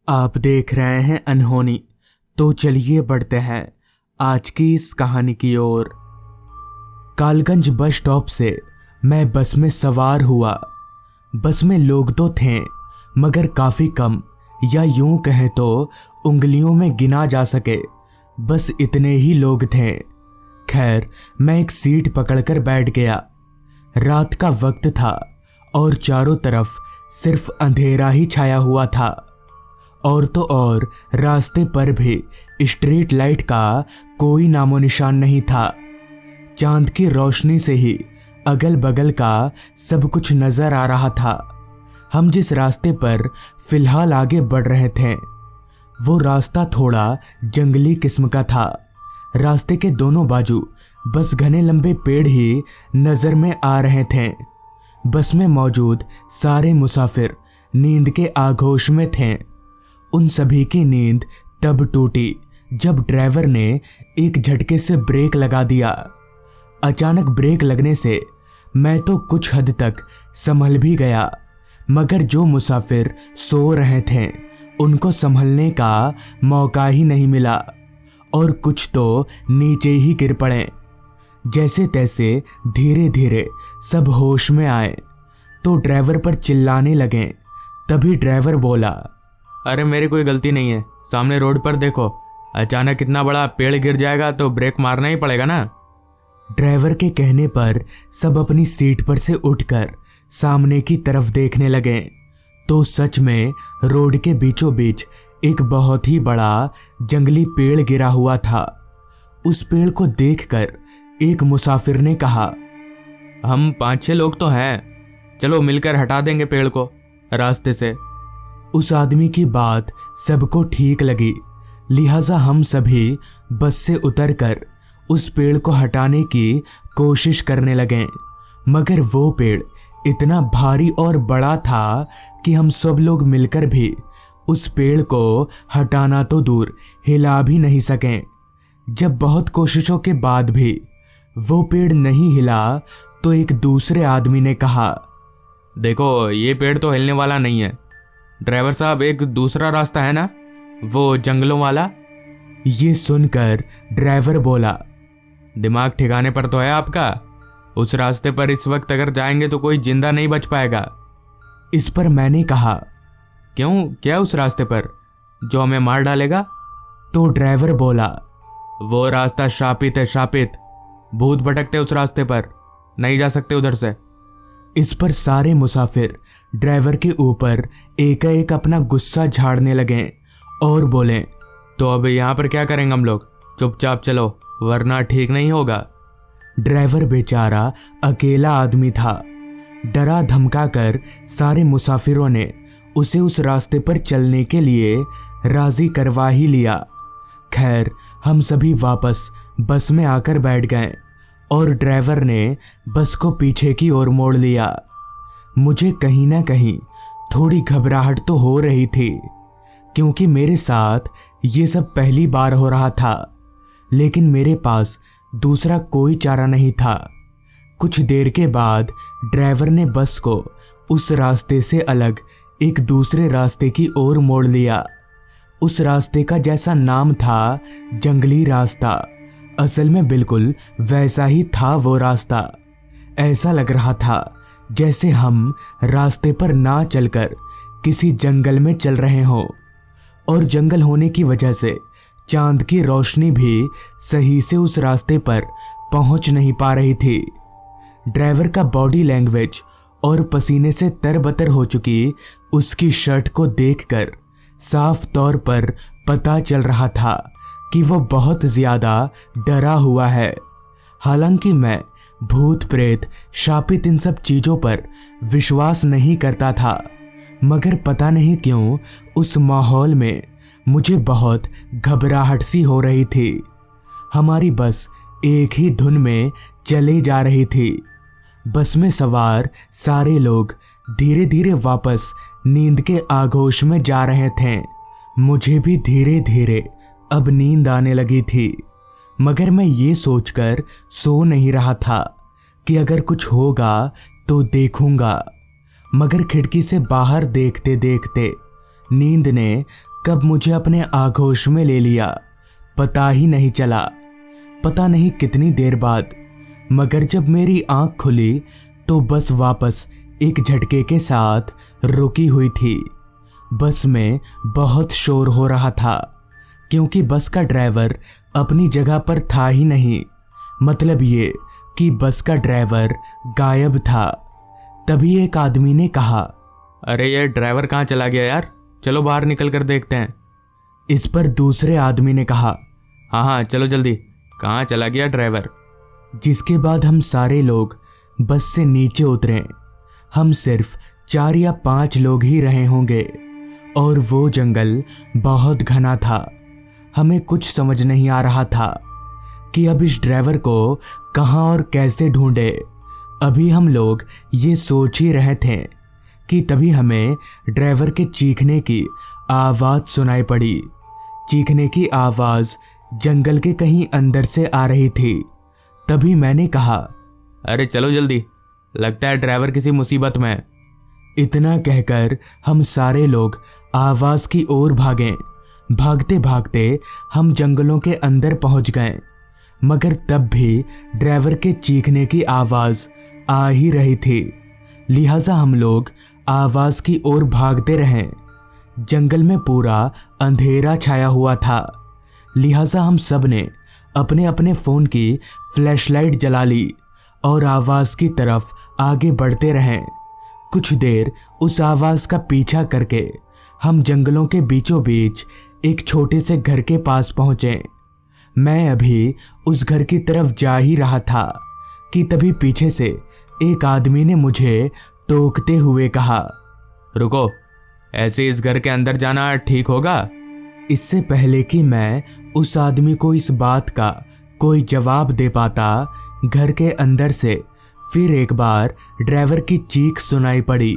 आप देख रहे हैं अनहोनी। तो चलिए बढ़ते हैं आज की इस कहानी की ओर। कालगंज बस स्टॉप से मैं बस में सवार हुआ। बस में लोग तो थे मगर काफ़ी कम, या यूं कहें तो उंगलियों में गिना जा सके, बस इतने ही लोग थे। खैर, मैं एक सीट पकड़कर बैठ गया। रात का वक्त था और चारों तरफ सिर्फ अंधेरा ही छाया हुआ था। और तो और रास्ते पर भी स्ट्रीट लाइट का कोई नामो निशान नहीं था। चांद की रोशनी से ही अगल बगल का सब कुछ नजर आ रहा था। हम जिस रास्ते पर फिलहाल आगे बढ़ रहे थे वो रास्ता थोड़ा जंगली किस्म का था। रास्ते के दोनों बाजू बस घने लंबे पेड़ ही नजर में आ रहे थे। बस में मौजूद सारे मुसाफिर नींद के आगोश में थे। उन सभी की नींद तब टूटी जब ड्राइवर ने एक झटके से ब्रेक लगा दिया। अचानक ब्रेक लगने से मैं तो कुछ हद तक संभल भी गया, मगर जो मुसाफिर सो रहे थे उनको संभलने का मौका ही नहीं मिला और कुछ तो नीचे ही गिर पड़े। जैसे तैसे धीरे धीरे सब होश में आए तो ड्राइवर पर चिल्लाने लगे। तभी ड्राइवर बोला, अरे मेरी कोई गलती नहीं है, सामने रोड पर देखो, अचानक इतना बड़ा पेड़ गिर जाएगा तो ब्रेक मारना ही पड़ेगा ना। ड्राइवर के कहने पर सब अपनी सीट पर से उठकर सामने की तरफ देखने लगे तो सच में रोड के बीचों बीच एक बहुत ही बड़ा जंगली पेड़ गिरा हुआ था। उस पेड़ को देखकर एक मुसाफिर ने कहा, हम 5-6 लोग तो हैं, चलो मिलकर हटा देंगे पेड़ को रास्ते से। उस आदमी की बात सबको ठीक लगी, लिहाजा हम सभी बस से उतरकर उस पेड़ को हटाने की कोशिश करने लगे। मगर वो पेड़ इतना भारी और बड़ा था कि हम सब लोग मिलकर भी उस पेड़ को हटाना तो दूर हिला भी नहीं सके। जब बहुत कोशिशों के बाद भी वो पेड़ नहीं हिला तो एक दूसरे आदमी ने कहा, देखो ये पेड़ तो हिलने वाला नहीं है ड्राइवर साहब, एक दूसरा रास्ता है ना, वो जंगलों वाला। ये सुनकर ड्राइवर बोला, दिमाग ठिकाने पर तो है आपका, उस रास्ते पर इस वक्त अगर जाएंगे तो कोई जिंदा नहीं बच पाएगा। इस पर मैंने कहा, क्यों, क्या उस रास्ते पर जो हमें मार डालेगा? तो ड्राइवर बोला, वो रास्ता शापित है, शापित, भूत भटकते उस रास्ते पर, नहीं जा सकते उधर से। इस पर सारे मुसाफिर ड्राइवर के ऊपर एक एक अपना गुस्सा झाड़ने लगे और बोले, तो अब यहाँ पर क्या करेंगे हम लोग, चुपचाप चलो वरना ठीक नहीं होगा। ड्राइवर बेचारा अकेला आदमी था। डरा धमका कर सारे मुसाफिरों ने उसे उस रास्ते पर चलने के लिए राजी करवा ही लिया। खैर, हम सभी वापस बस में आकर बैठ गए और ड्राइवर ने बस को पीछे की ओर मोड़ लिया। मुझे कहीं ना कहीं थोड़ी घबराहट तो हो रही थी क्योंकि मेरे साथ ये सब पहली बार हो रहा था, लेकिन मेरे पास दूसरा कोई चारा नहीं था। कुछ देर के बाद ड्राइवर ने बस को उस रास्ते से अलग एक दूसरे रास्ते की ओर मोड़ लिया। उस रास्ते का जैसा नाम था जंगली रास्ता, असल में बिल्कुल वैसा ही था वो रास्ता। ऐसा लग रहा था जैसे हम रास्ते पर ना चलकर किसी जंगल में चल रहे हों, और जंगल होने की वजह से चांद की रोशनी भी सही से उस रास्ते पर पहुंच नहीं पा रही थी। ड्राइवर का बॉडी लैंग्वेज और पसीने से तरबतर हो चुकी उसकी शर्ट को देखकर साफ तौर पर पता चल रहा था कि वो बहुत ज्यादा डरा हुआ है। हालांकि मैं भूत प्रेत शापित इन सब चीजों पर विश्वास नहीं करता था, मगर पता नहीं क्यों उस माहौल में मुझे बहुत घबराहट सी हो रही थी। हमारी बस एक ही धुन में चले जा रही थी। बस में सवार सारे लोग धीरे धीरे वापस नींद के आगोश में जा रहे थे। मुझे भी धीरे धीरे अब नींद आने लगी थी, मगर मैं ये सोचकर सो नहीं रहा था कि अगर कुछ होगा तो देखूंगा। मगर खिड़की से बाहर देखते देखते नींद ने कब मुझे अपने आगोश में ले लिया पता ही नहीं चला। पता नहीं कितनी देर बाद, मगर जब मेरी आंख खुली तो बस वापस एक झटके के साथ रुकी हुई थी। बस में बहुत शोर हो रहा था क्योंकि बस का ड्राइवर अपनी जगह पर था ही नहीं। मतलब ये कि बस का ड्राइवर गायब था। तभी एक आदमी ने कहा, अरे ये ड्राइवर कहाँ चला गया यार, चलो बाहर निकल कर देखते हैं। इस पर दूसरे आदमी ने कहा, हाँ हाँ चलो जल्दी, कहाँ चला गया ड्राइवर। जिसके बाद हम सारे लोग बस से नीचे उतरे। हम सिर्फ 4 या 5 लोग ही रहे होंगे और वो जंगल बहुत घना था। हमें कुछ समझ नहीं आ रहा था कि अब इस ड्राइवर को कहाँ और कैसे ढूंढे। अभी हम लोग ये सोच ही रहे थे कि तभी हमें ड्राइवर के चीखने की आवाज़ सुनाई पड़ी। चीखने की आवाज़ जंगल के कहीं अंदर से आ रही थी। तभी मैंने कहा, अरे चलो जल्दी, लगता है ड्राइवर किसी मुसीबत में है। इतना कहकर हम सारे लोग आवाज़ की ओर भागे। भागते भागते हम जंगलों के अंदर पहुंच गए, मगर तब भी ड्राइवर के चीखने की आवाज़ आ ही रही थी। लिहाजा हम लोग आवाज़ की ओर भागते रहे। जंगल में पूरा अंधेरा छाया हुआ था, लिहाजा हम सब ने अपने अपने फ़ोन की फ्लैशलाइट जला ली और आवाज़ की तरफ आगे बढ़ते रहें। कुछ देर उस आवाज़ का पीछा करके हम जंगलों के बीचों बीच एक छोटे से घर के पास पहुँचे। मैं अभी उस घर की तरफ जा ही रहा था कि तभी पीछे से एक आदमी ने मुझे टोकते हुए कहा, रुको, ऐसे इस घर के अंदर जाना ठीक होगा? इससे पहले कि मैं उस आदमी को इस बात का कोई जवाब दे पाता, घर के अंदर से फिर एक बार ड्राइवर की चीख सुनाई पड़ी।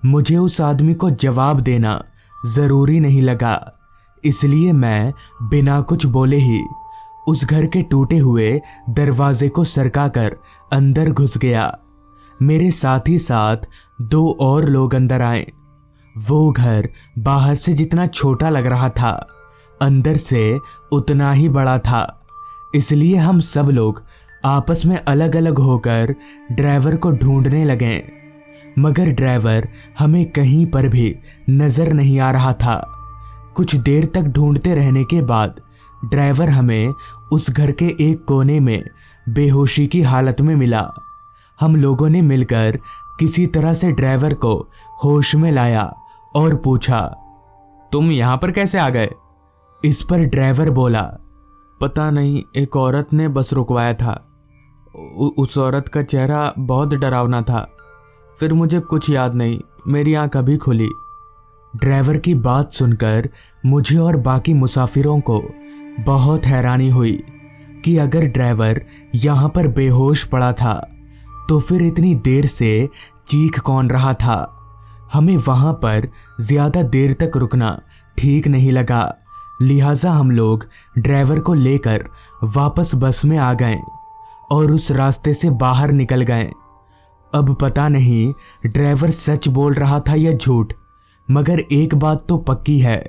मुझे उस आदमी को जवाब देना ज़रूरी नहीं लगा, इसलिए मैं बिना कुछ बोले ही उस घर के टूटे हुए दरवाजे को सरकाकर अंदर घुस गया। मेरे साथ ही साथ 2 और लोग अंदर आए। वो घर बाहर से जितना छोटा लग रहा था, अंदर से उतना ही बड़ा था। इसलिए हम सब लोग आपस में अलग अलग होकर ड्राइवर को ढूंढने लगे, मगर ड्राइवर हमें कहीं पर भी नज़र नहीं आ रहा था। कुछ देर तक ढूंढते रहने के बाद ड्राइवर हमें उस घर के एक कोने में बेहोशी की हालत में मिला। हम लोगों ने मिलकर किसी तरह से ड्राइवर को होश में लाया और पूछा, तुम यहाँ पर कैसे आ गए? इस पर ड्राइवर बोला, पता नहीं, एक औरत ने बस रुकवाया था। उस औरत का चेहरा बहुत डरावना था। फिर मुझे कुछ याद नहीं, मेरी आंख अभी खुली। ड्राइवर की बात सुनकर मुझे और बाकी मुसाफिरों को बहुत हैरानी हुई कि अगर ड्राइवर यहाँ पर बेहोश पड़ा था तो फिर इतनी देर से चीख कौन रहा था। हमें वहाँ पर ज़्यादा देर तक रुकना ठीक नहीं लगा, लिहाजा हम लोग ड्राइवर को लेकर वापस बस में आ गए और उस रास्ते से बाहर निकल गए। अब पता नहीं ड्राइवर सच बोल रहा था या झूठ, मगर एक बात तो पक्की है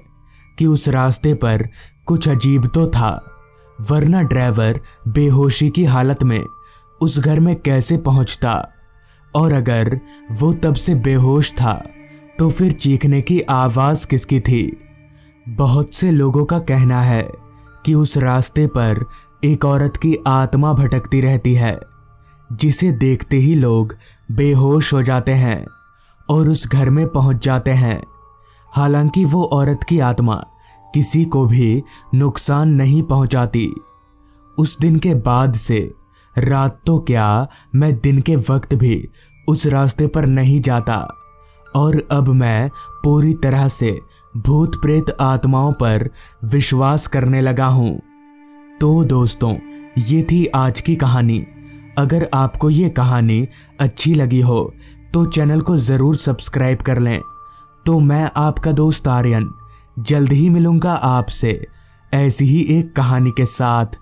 कि उस रास्ते पर कुछ अजीब तो था, वरना ड्राइवर बेहोशी की हालत में उस घर में कैसे पहुंचता। और अगर वो तब से बेहोश था तो फिर चीखने की आवाज़ किसकी थी। बहुत से लोगों का कहना है कि उस रास्ते पर एक औरत की आत्मा भटकती रहती है, जिसे देखते ही लोग बेहोश हो जाते हैं और उस घर में पहुंच जाते हैं। हालांकि वो औरत की आत्मा किसी को भी नुकसान नहीं पहुंचाती। उस दिन के बाद से रात तो क्या, मैं दिन के वक्त भी उस रास्ते पर नहीं जाता और अब मैं पूरी तरह से भूत प्रेत आत्माओं पर विश्वास करने लगा हूँ। तो दोस्तों, ये थी आज की कहानी। अगर आपको ये कहानी अच्छी लगी हो तो चैनल को ज़रूर सब्सक्राइब कर लें। तो मैं आपका दोस्त आर्यन जल्द ही मिलूँगा आपसे ऐसी ही एक कहानी के साथ।